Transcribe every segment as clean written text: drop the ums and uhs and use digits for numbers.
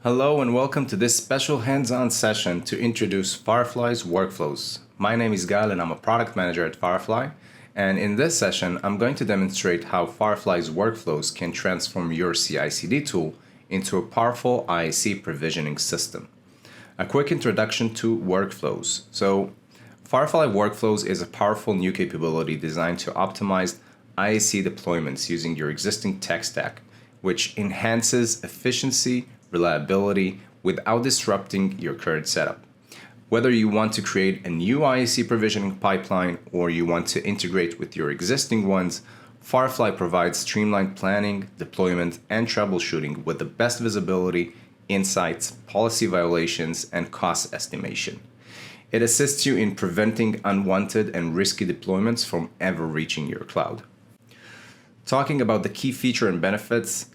Hello and welcome to this special hands-on session to introduce Firefly's workflows. My name is Gal and I'm a product manager at Firefly. And in this session, I'm going to demonstrate how Firefly's workflows can transform your CI/CD tool into a powerful IAC provisioning system. A quick introduction to workflows. So, Firefly Workflows is a powerful new capability designed to optimize IAC deployments using your existing tech stack, which enhances efficiency, reliability without disrupting your current setup. Whether you want to create a new IAC provisioning pipeline or you want to integrate with your existing ones, Firefly provides streamlined planning, deployment, and troubleshooting with the best visibility, insights, policy violations, and cost estimation. It assists you in preventing unwanted and risky deployments from ever reaching your cloud. Talking about the key feature and benefits,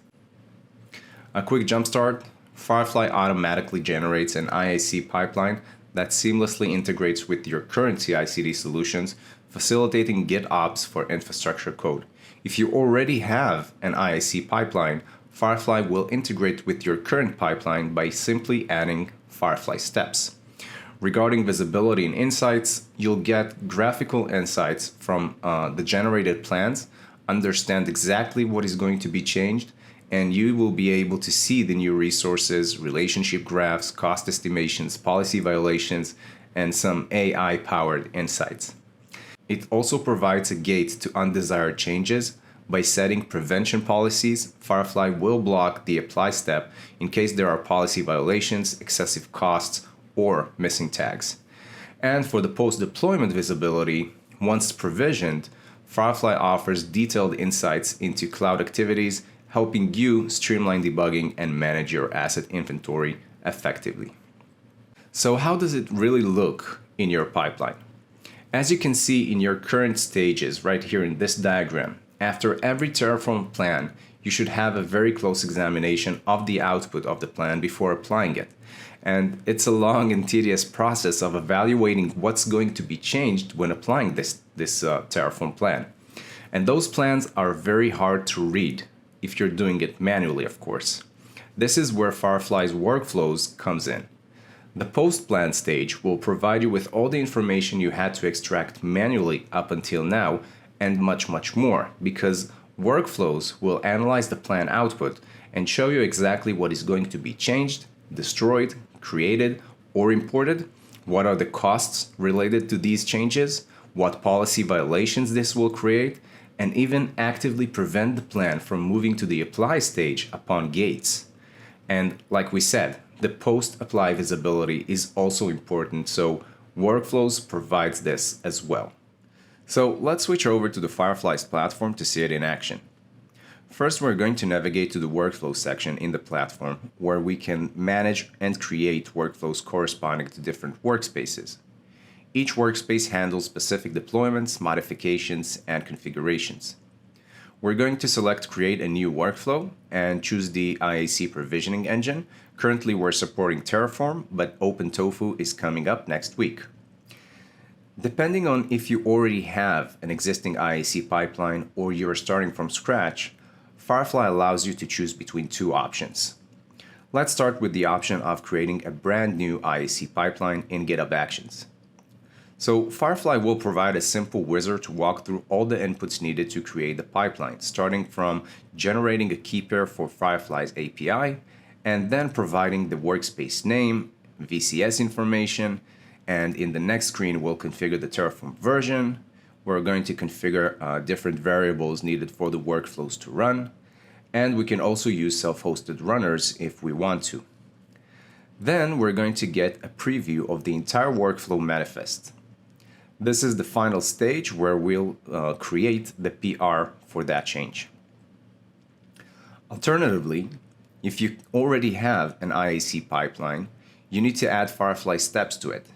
a quick jumpstart, Firefly automatically generates an IAC pipeline that seamlessly integrates with your current CI/CD solutions, facilitating GitOps for infrastructure code. If you already have an IAC pipeline, Firefly will integrate with your current pipeline by simply adding Firefly steps. Regarding visibility and insights, you'll get graphical insights from the generated plans, understand exactly what is going to be changed, and you will be able to see the new resources, relationship graphs, cost estimations, policy violations, and some AI-powered insights. It also provides a gate to undesired changes. By setting prevention policies, Firefly will block the apply step in case there are policy violations, excessive costs, or missing tags. And for the post-deployment visibility, once provisioned, Firefly offers detailed insights into cloud activities, helping you streamline debugging and manage your asset inventory effectively. So how does it really look in your pipeline? As you can see in your current stages right here in this diagram, after every Terraform plan, you should have a very close examination of the output of the plan before applying it. And it's a long and tedious process of evaluating what's going to be changed when applying this Terraform plan. And those plans are very hard to read if you're doing it manually, of course. This is where Firefly's workflows comes in. The post-plan stage will provide you with all the information you had to extract manually up until now and much more, because workflows will analyze the plan output and show you exactly what is going to be changed, destroyed, created, or imported, what are the costs related to these changes, what policy violations this will create, and even actively prevent the plan from moving to the apply stage upon gates. And like we said, the post-apply visibility is also important, so Workflows provides this as well. So let's switch over to the Firefly's platform to see it in action. First, we're going to navigate to the workflow section in the platform, where we can manage and create workflows corresponding to different workspaces. Each workspace handles specific deployments, modifications, and configurations. We're going to select Create a New Workflow and choose the IAC provisioning engine. Currently, we're supporting Terraform, but OpenTofu is coming up next week. Depending on if you already have an existing IAC pipeline or you're starting from scratch, Firefly allows you to choose between two options. Let's start with the option of creating a brand new IAC pipeline in GitHub Actions. So Firefly will provide a simple wizard to walk through all the inputs needed to create the pipeline, starting from generating a key pair for Firefly's API, and then providing the workspace name, VCS information, and in the next screen we'll configure the Terraform version. We're going to configure different variables needed for the workflows to run, and we can also use self-hosted runners if we want to. Then we're going to get a preview of the entire workflow manifest. This is the final stage where we'll create the PR for that change. Alternatively, if you already have an IAC pipeline, you need to add Firefly steps to it.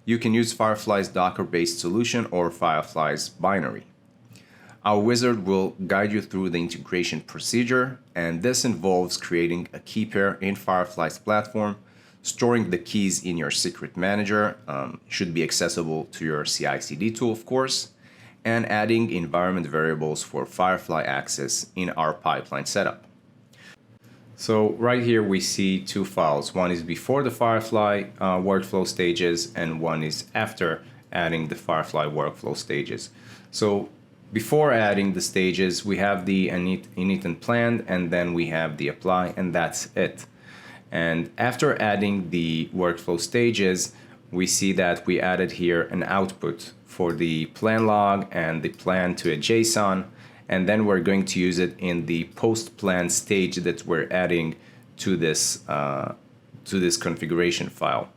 You can use Firefly's Docker-based solution or Firefly's binary. Our wizard will guide you through the integration procedure, and this involves creating a key pair in Firefly's platform, storing the keys in your secret manager, should be accessible to your CI/CD tool, of course, and adding environment variables for Firefly access in our pipeline setup. So right here we see two files. One is before the Firefly workflow stages, and one is after adding the Firefly workflow stages. So before adding the stages, we have the init and planned, and then we have the apply, and that's it. And after adding the workflow stages, we see that we added here an output for the plan log and the plan to a JSON, and then we're going to use it in the post plan stage that we're adding to this configuration file.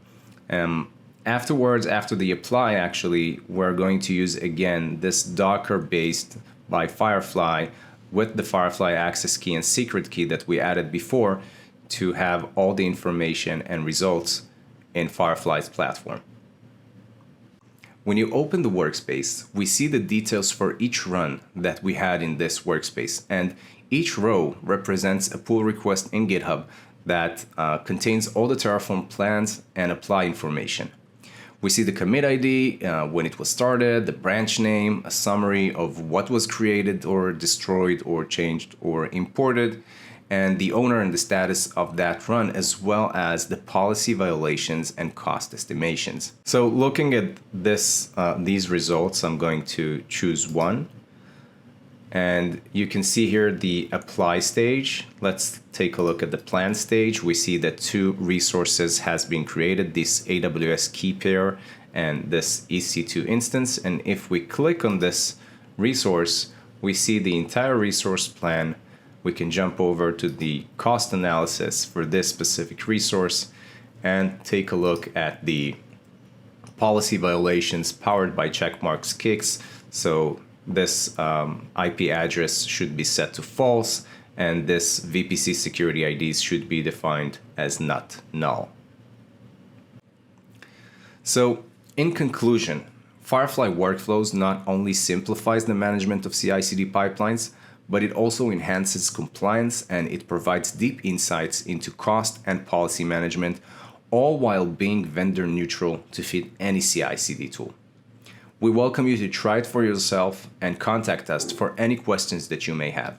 Afterwards, after the apply, actually, we're going to use again this Docker based by Firefly with the Firefly access key and secret key that we added before to have all the information and results in Firefly's platform. When you open the workspace, we see the details for each run that we had in this workspace, and each row represents a pull request in GitHub that contains all the Terraform plans and apply information. We see the commit ID, when it was started, the branch name, a summary of what was created or destroyed or changed or imported, and the owner and the status of that run, as well as the policy violations and cost estimations. So looking at these results, I'm going to choose one. And you can see here the apply stage. Let's take a look at the plan stage. We see that two resources has been created, this AWS key pair and this EC2 instance. And if we click on this resource, we see the entire resource plan. We can jump over to the cost analysis for this specific resource and take a look at the policy violations powered by checkmarks kicks. So this IP address should be set to false, and this VPC security IDs should be defined as not null. So in conclusion, Firefly Workflows not only simplifies the management of CI/CD pipelines, but it also enhances compliance, and it provides deep insights into cost and policy management, all while being vendor neutral to fit any CI/CD tool. We welcome you to try it for yourself and contact us for any questions that you may have.